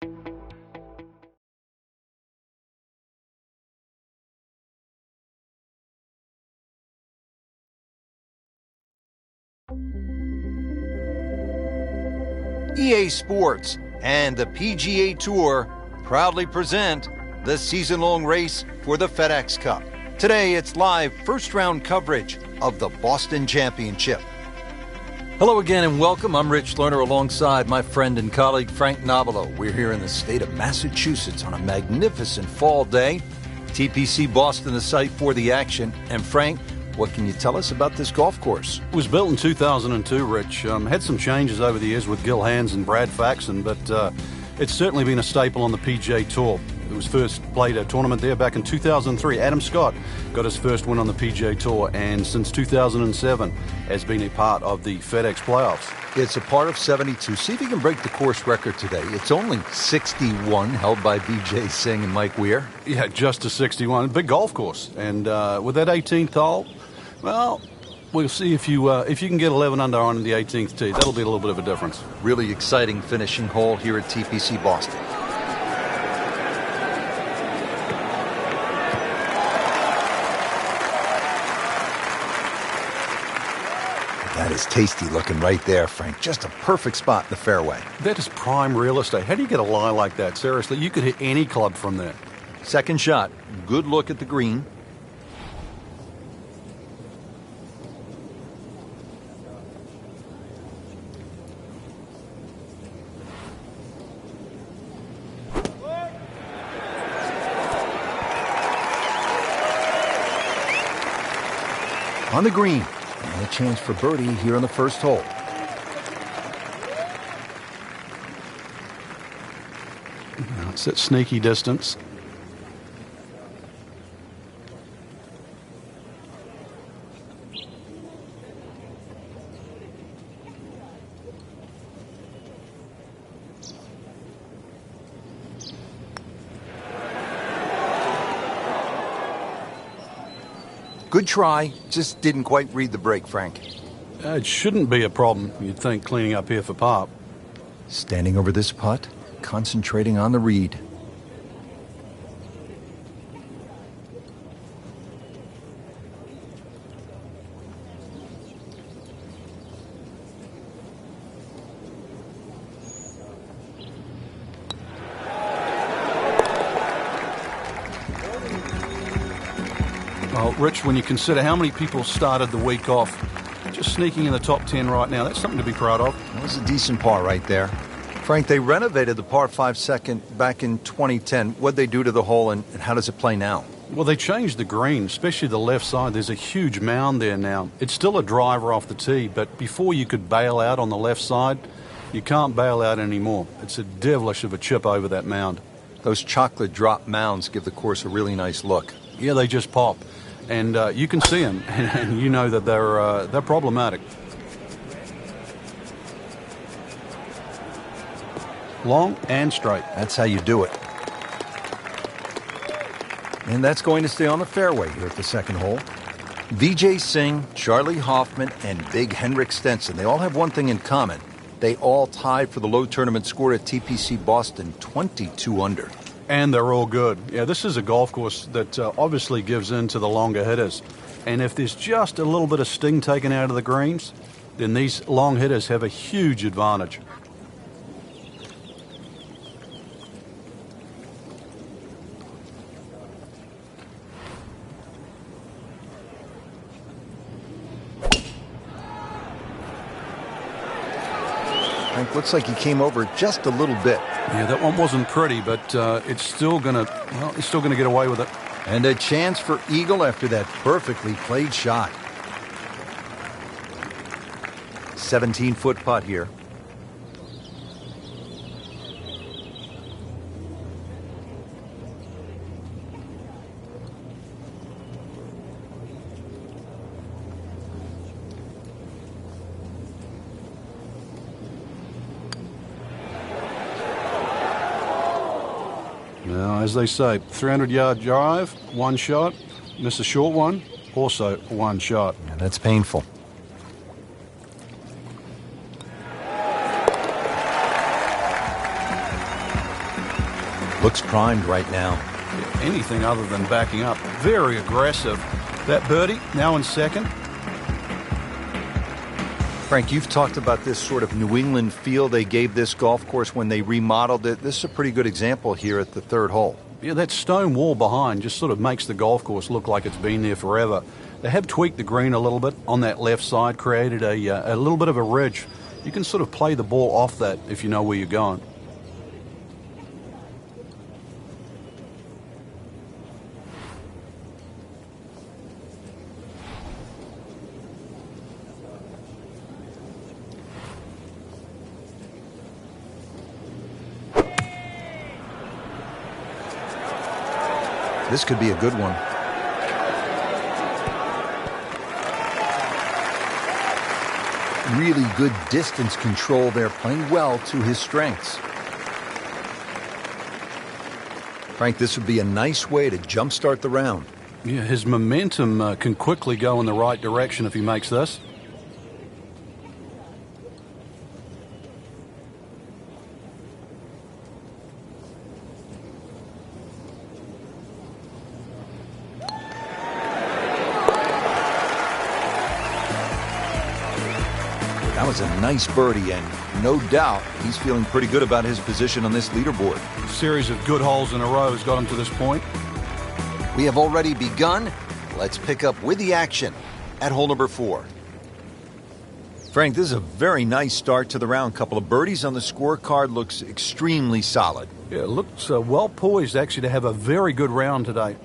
EA Sports and the PGA Tour proudly present the season-long race for the FedEx Cup. Today, it's live first-round coverage of the Boston Championship. Hello again and welcome. I'm Rich Lerner alongside my friend and colleague Frank Nobilo. We're here in the state of Massachusetts on a magnificent fall day. TPC Boston, the site for the action. And Frank, what can you tell us about this golf course? It was built in 2002, Rich. Had some changes over the years with Gil Hanse and Brad Faxon, but it's certainly been a staple on the PGA Tour. It was first played a tournament there back in 2003. Adam Scott got his first win on the PGA Tour, and since 2007 has been a part of the FedEx playoffs. It's a part of 72. See if you can break the course record today. It's only 61, held by BJ Singh and Mike Weir. Yeah, just a 61. Big golf course. And with that 18th hole, well, we'll see if you can get 11 under on the 18th tee. That'll be a little bit of a difference. Really exciting finishing hole here at TPC Boston. That is tasty looking right there, Frank. Just a perfect spot in the fairway. That is prime real estate. How do you get a lie like that? Seriously, you could hit any club from there. Second shot. Good look at the green. On the green, and a chance for birdie here on the first hole. Now it's at sneaky distance. Good try, just didn't quite read the break, Frank. It shouldn't be a problem, you'd think, cleaning up here for par. Standing over this putt, concentrating on the read. Well, Rich, when you consider how many people started the week off just sneaking in the top 10 right now, that's something to be proud of. That was a decent par right there. Frank, they renovated the par 5 second back in 2010. What'd they do to the hole, and how does it play now? Well, they changed the green, especially the left side. There's a huge mound there now. It's still a driver off the tee, but before you could bail out on the left side, you can't bail out anymore. It's a devilish of a chip over that mound. Those chocolate drop mounds give the course a really nice look. Yeah, they just pop. And you can see them, and you know that they're problematic. Long and straight. That's how you do it. And that's going to stay on the fairway here at the second hole. Vijay Singh, Charlie Hoffman, and Big Henrik Stenson, they all have one thing in common. They all tied for the low tournament score at TPC Boston, 22 under. And they're all good. Yeah, this is a golf course that obviously gives in to the longer hitters. And if there's just a little bit of sting taken out of the greens, then these long hitters have a huge advantage. Frank, looks like he came over just a little bit. Yeah, that one wasn't pretty, but it's still gonna get away with it. And a chance for eagle after that perfectly played shot. 17-foot putt here. Now, as they say, 300-yard drive, one shot. Miss a short one, also one shot. Yeah, that's painful. Looks primed right now. Anything other than backing up. Very aggressive. That birdie, now in second. Frank, you've talked about this sort of New England feel they gave this golf course when they remodeled it. This is a pretty good example here at the third hole. Yeah, that stone wall behind just sort of makes the golf course look like it's been there forever. They have tweaked the green a little bit on that left side, created a little bit of a ridge. You can sort of play the ball off that if you know where you're going. This could be a good one. Really good distance control there, playing well to his strengths. Frank, this would be a nice way to jumpstart the round. Yeah, his momentum can quickly go in the right direction if he makes this. That was a nice birdie, and no doubt he's feeling pretty good about his position on this leaderboard. A series of good holes in a row has got him to this point. We have already begun. Let's pick up with the action at hole number 4. Frank, this is a very nice start to the round. Couple of birdies on the scorecard, looks extremely solid. Yeah, looks well poised actually to have a very good round today.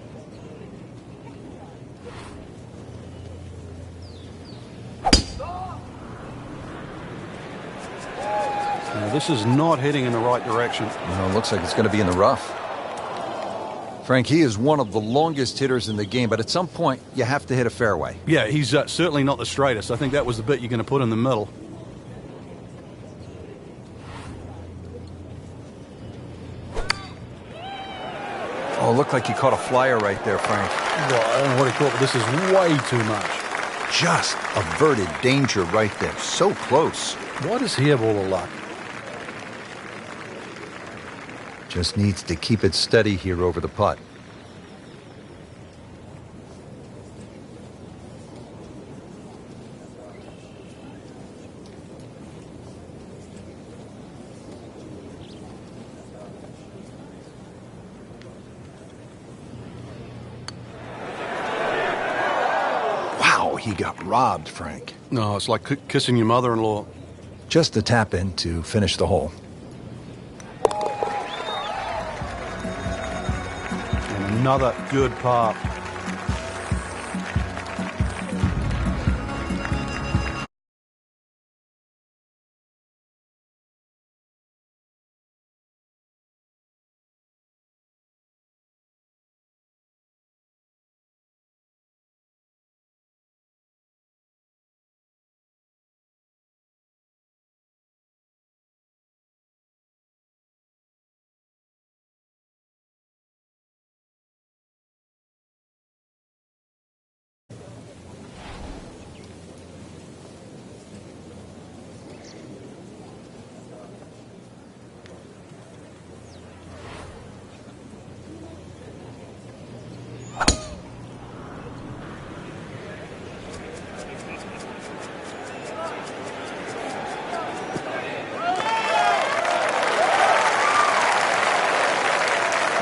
This is not heading in the right direction. No, it looks like it's going to be in the rough. Frank, he is one of the longest hitters in the game, but at some point, you have to hit a fairway. Yeah, he's certainly not the straightest. I think that was the bit you're going to put in the middle. Oh, it looked like he caught a flyer right there, Frank. Well, I don't know what he caught, but this is way too much. Just averted danger right there. So close. Why does he have all the luck? Just needs to keep it steady here over the putt. Wow, he got robbed, Frank. No, it's like kissing your mother-in-law. Just a tap in to finish the hole. Another good par.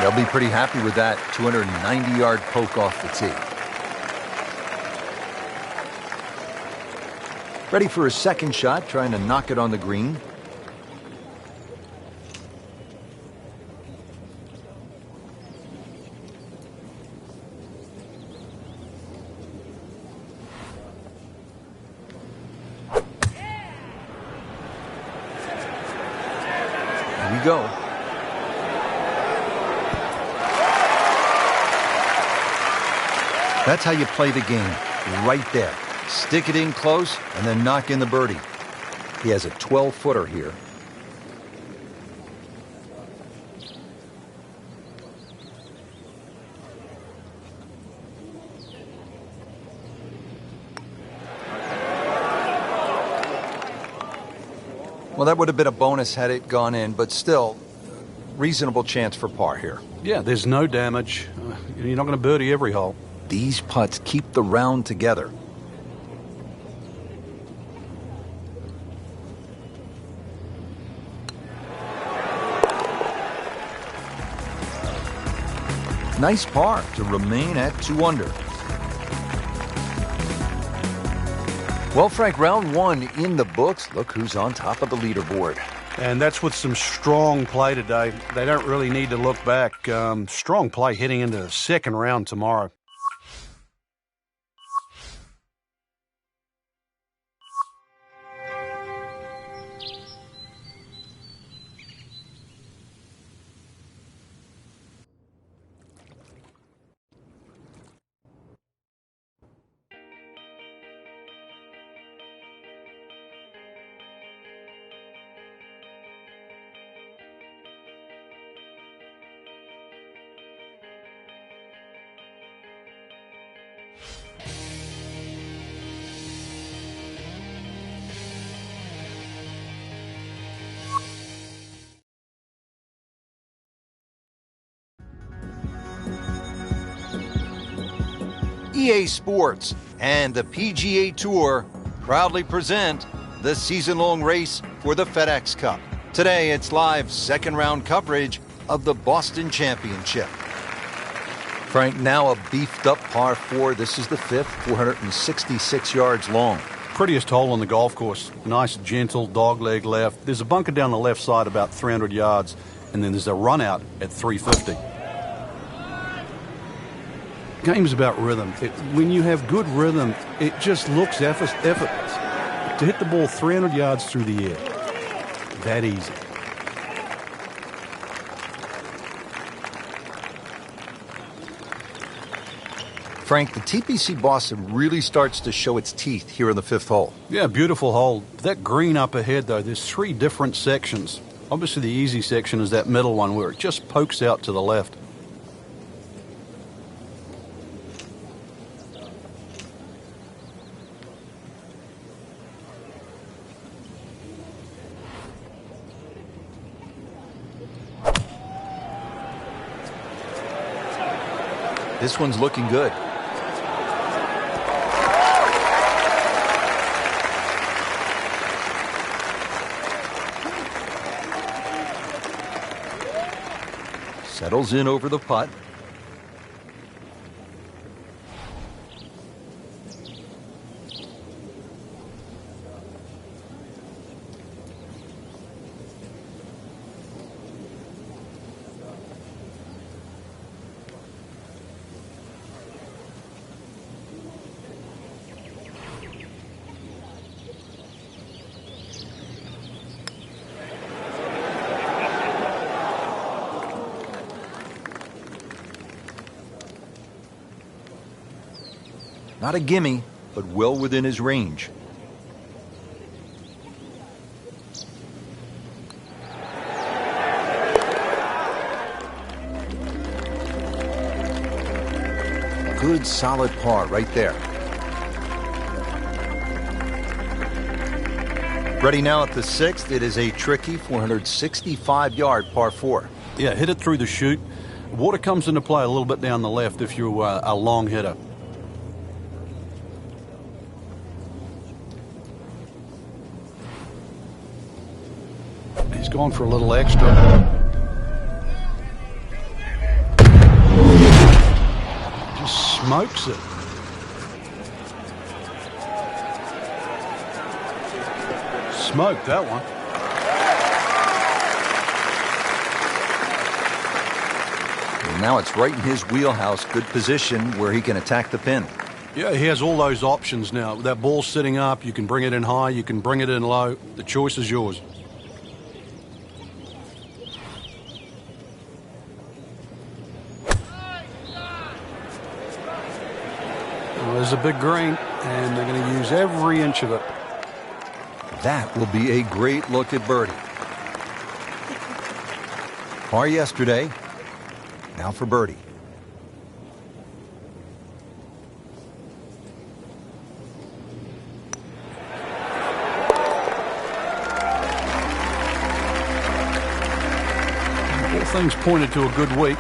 They'll be pretty happy with that 290-yard poke off the tee. Ready for his second shot, trying to knock it on the green. Here we go. That's how you play the game, right there. Stick it in close and then knock in the birdie. He has a 12-footer here. Well, that would have been a bonus had it gone in, but still, reasonable chance for par here. Yeah, there's no damage. You're not going to birdie every hole. These putts keep the round together. Nice par to remain at 2 under. Well, Frank, round one in the books. Look who's on top of the leaderboard. And that's with some strong play today. They don't really need to look back. Strong play heading into the second round tomorrow. EA Sports and the PGA Tour proudly present the season-long race for the FedEx Cup. Today, it's live second-round coverage of the Boston Championship. Frank, now a beefed-up par 4. This is the fifth, 466 yards long. Prettiest hole on the golf course. Nice, gentle dogleg left. There's a bunker down the left side about 300 yards, and then there's a run out at 350. Game's about rhythm. When you have good rhythm, it just looks effortless. To hit the ball 300 yards through the air, that easy. Frank, the TPC Boston really starts to show its teeth here in the fifth hole. Yeah, beautiful hole. That green up ahead, though, there's 3 different sections. Obviously, the easy section is that middle one where it just pokes out to the left. This one's looking good. Settles in over the putt. Not a gimme, but well within his range. Good solid par right there. Ready now at the sixth. It is a tricky 465-yard par 4. Yeah, hit it through the chute. Water comes into play a little bit down the left if you're a long hitter. He's gone for a little extra. Just smokes it. Smoked that one. And now it's right in his wheelhouse. Good position where he can attack the pin. Yeah, he has all those options now. That ball's sitting up. You can bring it in high. You can bring it in low. The choice is yours. Well, there's a big green, and they're going to use every inch of it. That will be a great look at birdie. Par yesterday. Now for birdie. things pointed to a good week.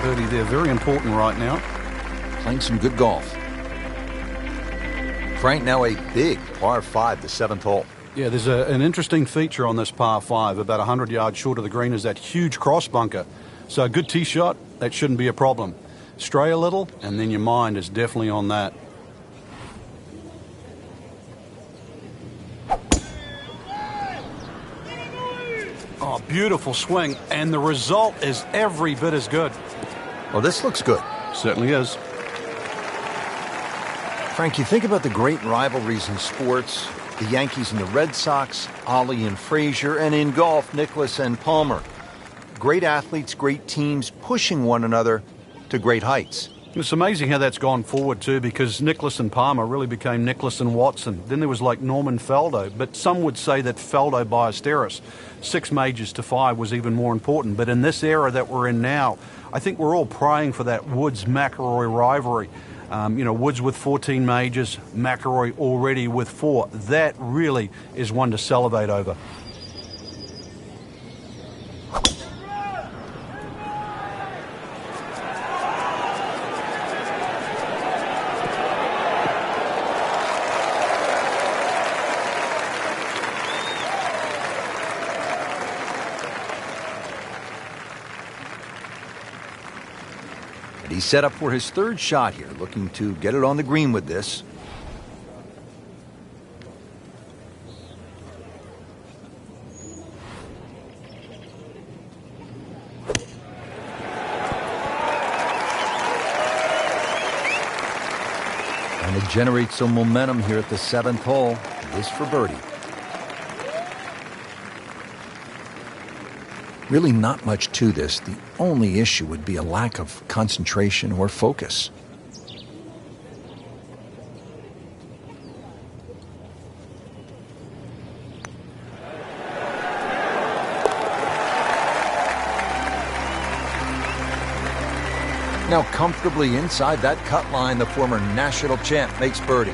Birdie there, very important right now. Playing some good golf. Frank, now a big par 5, the 7th hole. Yeah, there's an interesting feature on this par 5. About 100 yards short of the green is that huge cross bunker. So a good tee shot, that shouldn't be a problem. Stray a little, and then your mind is definitely on that. Oh, beautiful swing, and the result is every bit as good. Well, this looks good. Certainly is. Frank, you think about the great rivalries in sports, the Yankees and the Red Sox, Ollie and Frazier, and in golf, Nicklaus and Palmer. Great athletes, great teams pushing one another to great heights. It's amazing how that's gone forward too, because Nicklaus and Palmer really became Nicklaus and Watson. Then there was like Norman Faldo, but some would say that Faldo Ballesteros, 6 majors to 5 was even more important. But in this era that we're in now, I think we're all praying for that Woods-McIlroy rivalry. Woods with 14 majors, McIlroy already with 4. That really is one to salivate over. He's set up for his 3rd shot here, looking to get it on the green with this. And to generate some momentum here at the 7th hole, this for birdie. Really not much to this. The only issue would be a lack of concentration or focus. Now comfortably inside that cut line, the former national champ makes birdie.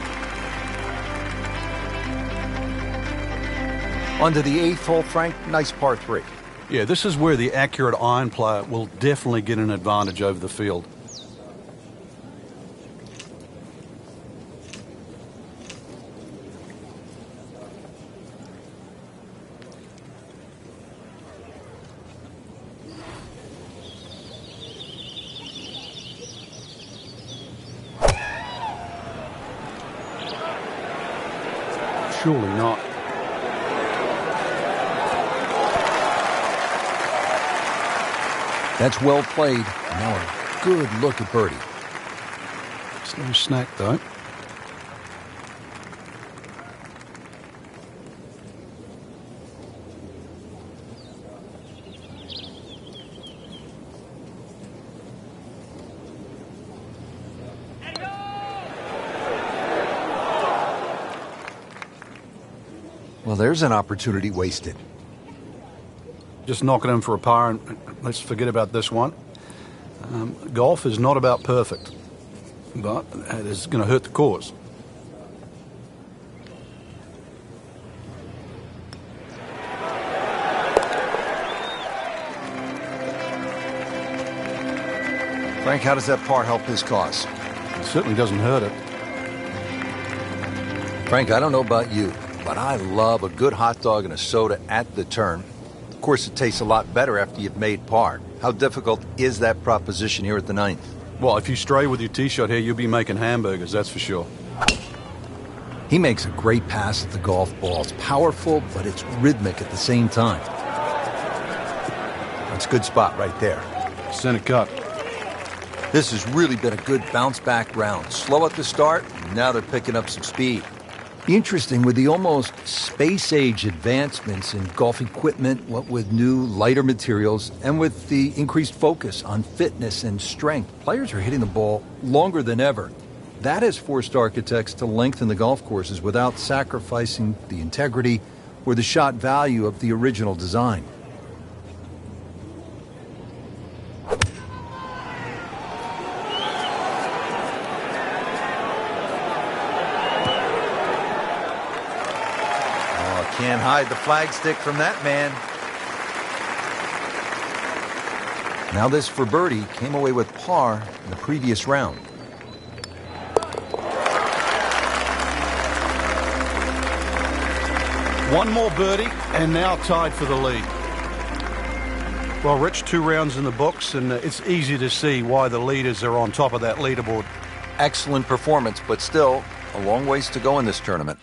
On to the 8th hole, Frank. Nice par 3. Yeah, this is where the accurate iron player will definitely get an advantage over the field. Surely not. That's well played. Now a good look at birdie. It's no snack, though. Well, there's an opportunity wasted. Just knock it in for a par, and let's forget about this one. Golf is not about perfect, but it is going to hurt the cause. Frank, how does that par help his cause? It certainly doesn't hurt it. Frank, I don't know about you, but I love a good hot dog and a soda at the turn. Of course, it tastes a lot better after you've made par. How difficult is that proposition here at the 9th? Well, if you stray with your tee shot here, you'll be making hamburgers, that's for sure. He makes a great pass at the golf ball. It's powerful, but it's rhythmic at the same time. That's a good spot right there. Center cut. This has really been a good bounce-back round. Slow at the start, now they're picking up some speed. Interesting, with the almost space-age advancements in golf equipment, what with new, lighter materials, and with the increased focus on fitness and strength, players are hitting the ball longer than ever. That has forced architects to lengthen the golf courses without sacrificing the integrity or the shot value of the original design. Can't hide the flagstick from that man. Now this for birdie came away with par in the previous round. One more birdie and now tied for the lead. Well, Rich, 2 rounds in the books, and it's easy to see why the leaders are on top of that leaderboard. Excellent performance, but still a long ways to go in this tournament.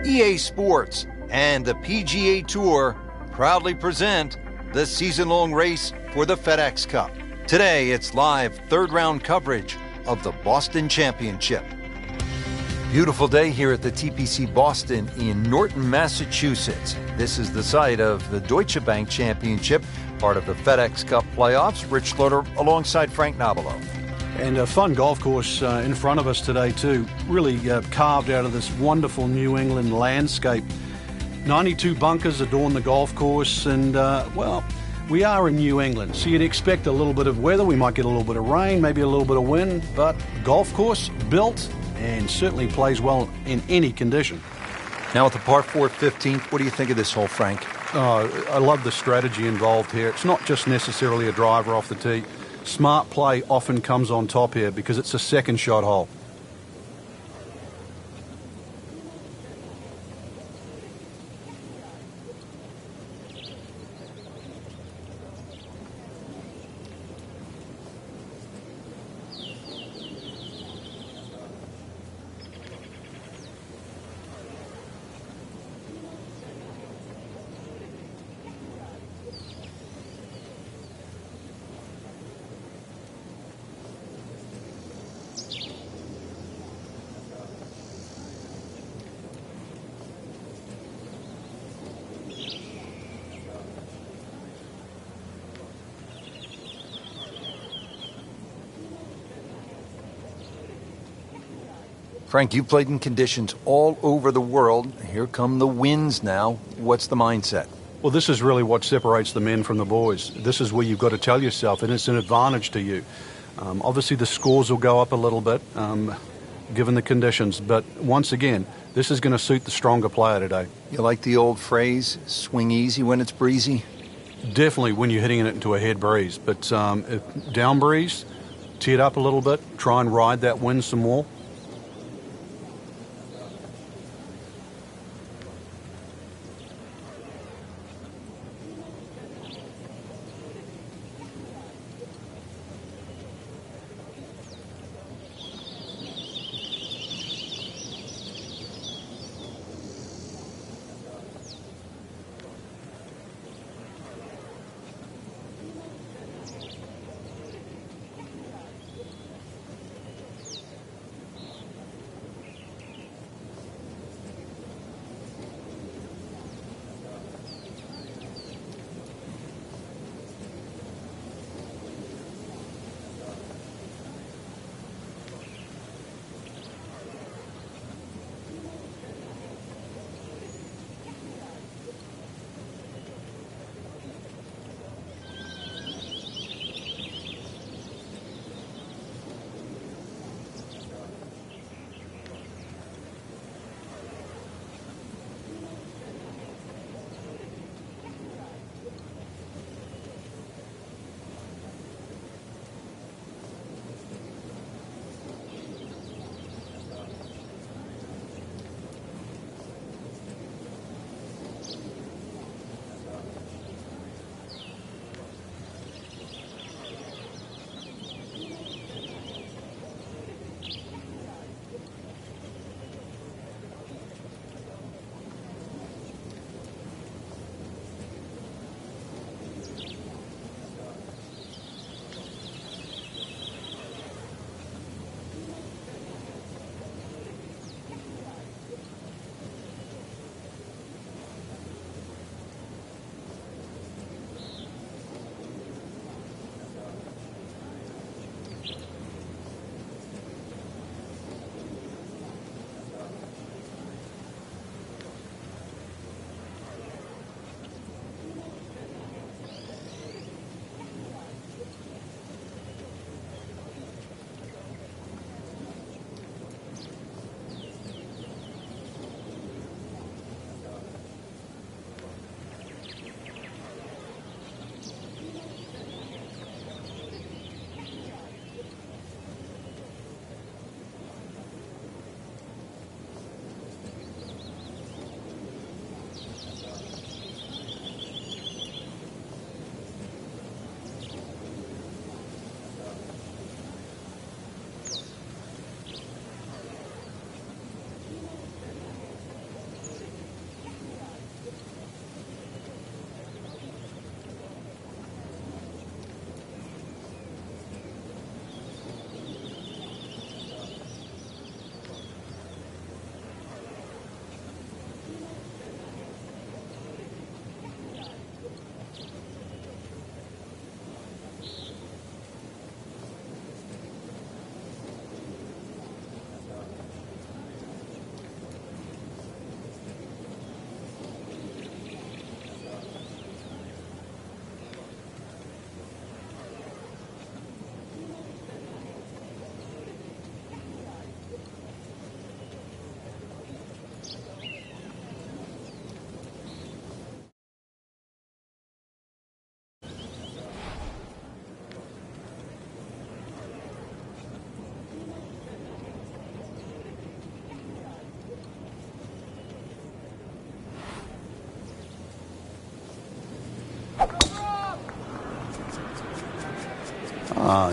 EA Sports and the PGA Tour proudly present the season-long race for the FedEx Cup. Today, it's live third-round coverage of the Boston Championship. Beautiful day here at the TPC Boston in Norton, Massachusetts. This is the site of the Deutsche Bank Championship, part of the FedEx Cup playoffs. Rich Slaughter alongside Frank Nobilo. And a fun golf course in front of us today too, really carved out of this wonderful New England landscape. 92 bunkers adorn the golf course, and well, we are in New England, so you'd expect a little bit of weather. We might get a little bit of rain, maybe a little bit of wind, but golf course built and certainly plays well in any condition. Now at the par 4 15th, what do you think of this hole, Frank? I love the strategy involved here. It's not just necessarily a driver off the tee. Smart play often comes on top here because it's a second shot hole. Frank, you played in conditions all over the world. Here come the winds now. What's the mindset? Well, this is really what separates the men from the boys. This is where you've got to tell yourself, and it's an advantage to you. Obviously, the scores will go up a little bit, given the conditions. But once again, this is going to suit the stronger player today. You like the old phrase, swing easy when it's breezy? Definitely when you're hitting it into a head breeze. But if down breeze, tee it up a little bit, try and ride that wind some more.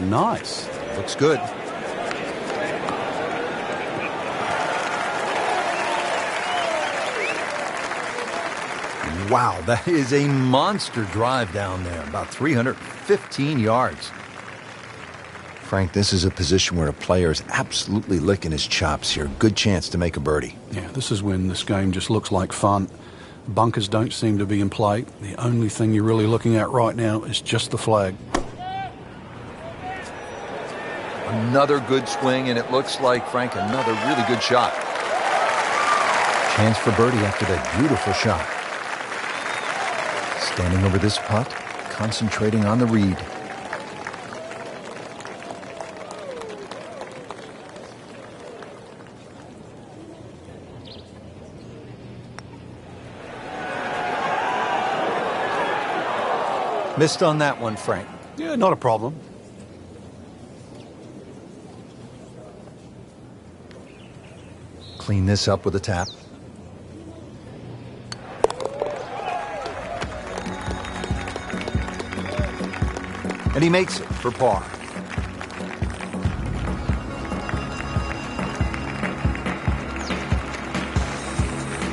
Nice. Looks good. Wow, that is a monster drive down there, about 315 yards. Frank, this is a position where a player is absolutely licking his chops here. Good chance to make a birdie. Yeah, this is when this game just looks like fun. Bunkers don't seem to be in play. The only thing you're really looking at right now is just the flag. Another good swing, and it looks like, Frank, another really good shot. Chance for birdie after that beautiful shot. Standing over this putt, concentrating on the read. Missed on that one, Frank. Yeah, not a problem. Clean this up with a tap. And he makes it for par.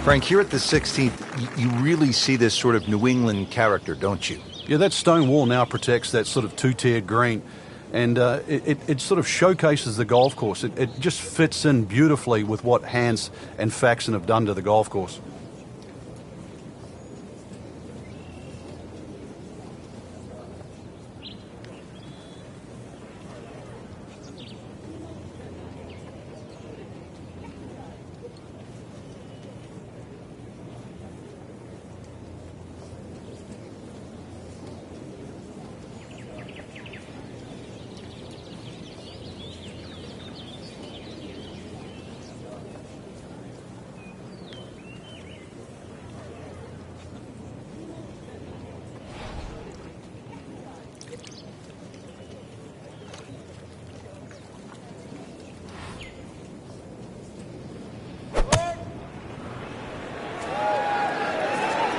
Frank, here at the 16th, you really see this sort of New England character, don't you? Yeah, that stone wall now protects that sort of two-tiered green. And it sort of showcases the golf course. It just fits in beautifully with what Hans and Faxon have done to the golf course.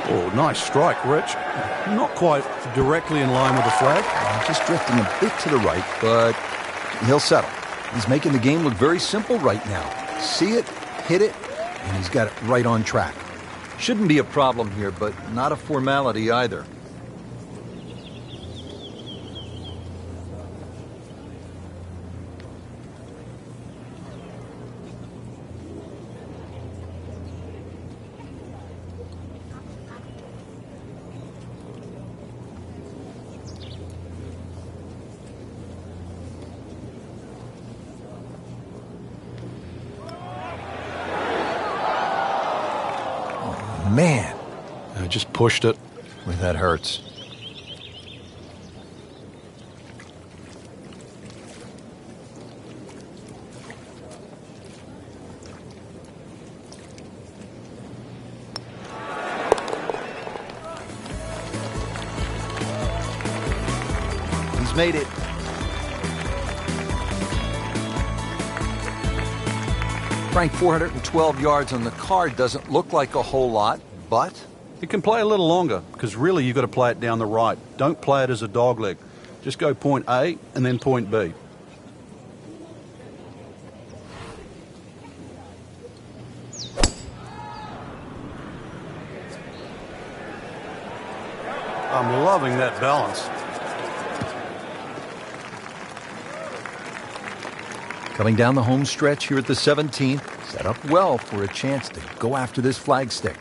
Oh, nice strike, Rich. Not quite directly in line with the flag. Just drifting a bit to the right, but he'll settle. He's making the game look very simple right now. See it, hit it, and he's got it right on track. Shouldn't be a problem here, but not a formality either. Man, I just pushed it. Boy, that hurts. He's made it. Frank, 412 yards on the card doesn't look like a whole lot, but You can play a little longer, because really you've got to play it down the right. Don't play it as a dogleg. Just go point A and then point B. I'm loving that balance. Coming down the home stretch here at the 17th, set up well for a chance to go after this flagstick.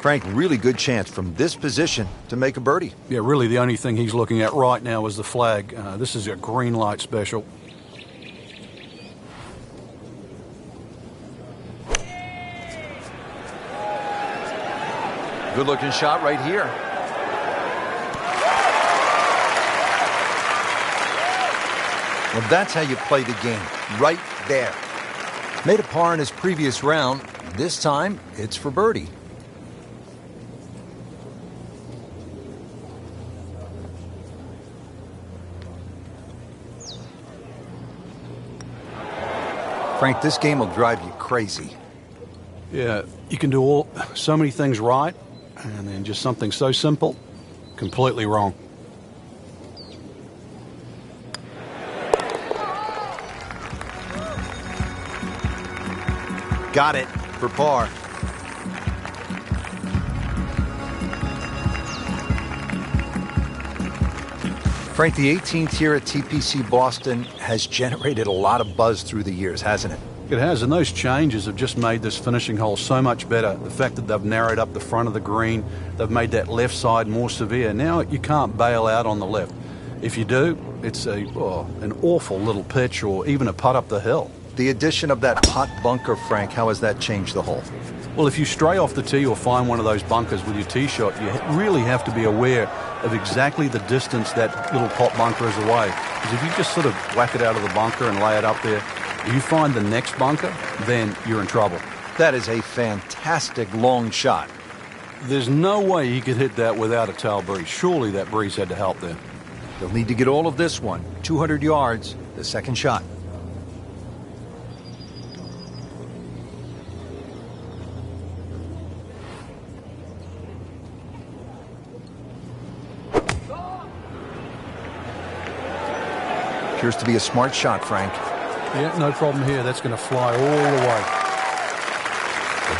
Frank, really good chance from this position to make a birdie. Yeah, really the only thing he's looking at right now is the flag. This is a green light special. Good looking shot right here. Well, that's how you play the game, right there. Made a par in his previous round. This time, it's for birdie. Frank, this game will drive you crazy. Yeah, you can do so many things right, and then just something so simple, completely wrong. Got it for par. Frank, the 18th here at TPC Boston has generated a lot of buzz through the years, hasn't it? It has, and those changes have just made this finishing hole so much better. The fact that they've narrowed up the front of the green, they've made that left side more severe. Now you can't bail out on the left. If you do, it's an awful little pitch or even a putt up the hill. The addition of that pot bunker, Frank, how has that changed the hole? Well, if you stray off the tee or find one of those bunkers with your tee shot, you really have to be aware of exactly the distance that little pot bunker is away. Because if you just sort of whack it out of the bunker and lay it up there, if you find the next bunker, then you're in trouble. That is a fantastic long shot. There's no way he could hit that without a tail breeze. Surely that breeze had to help there. He'll need to get all of this one. 200 yards, the second shot. Appears to be a smart shot, Frank. Yeah, no problem here. That's going to fly all the way.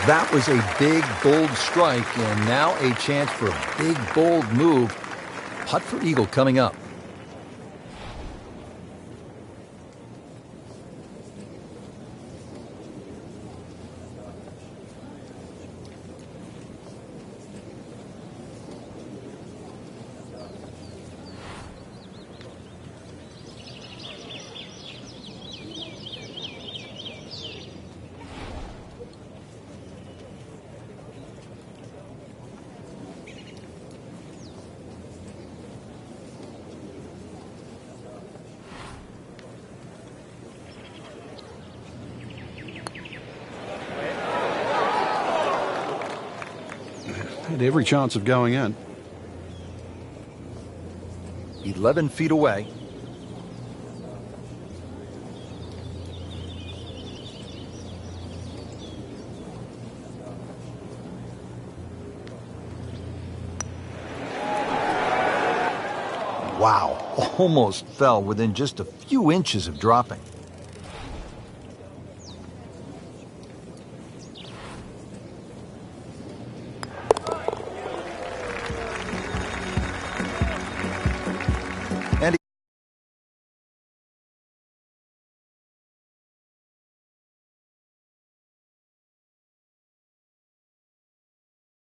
That was a big, bold strike, and now a chance for a big, bold move. Putt for eagle coming up. Had every chance of going in. 11 feet away. Wow, almost fell within just a few inches of dropping.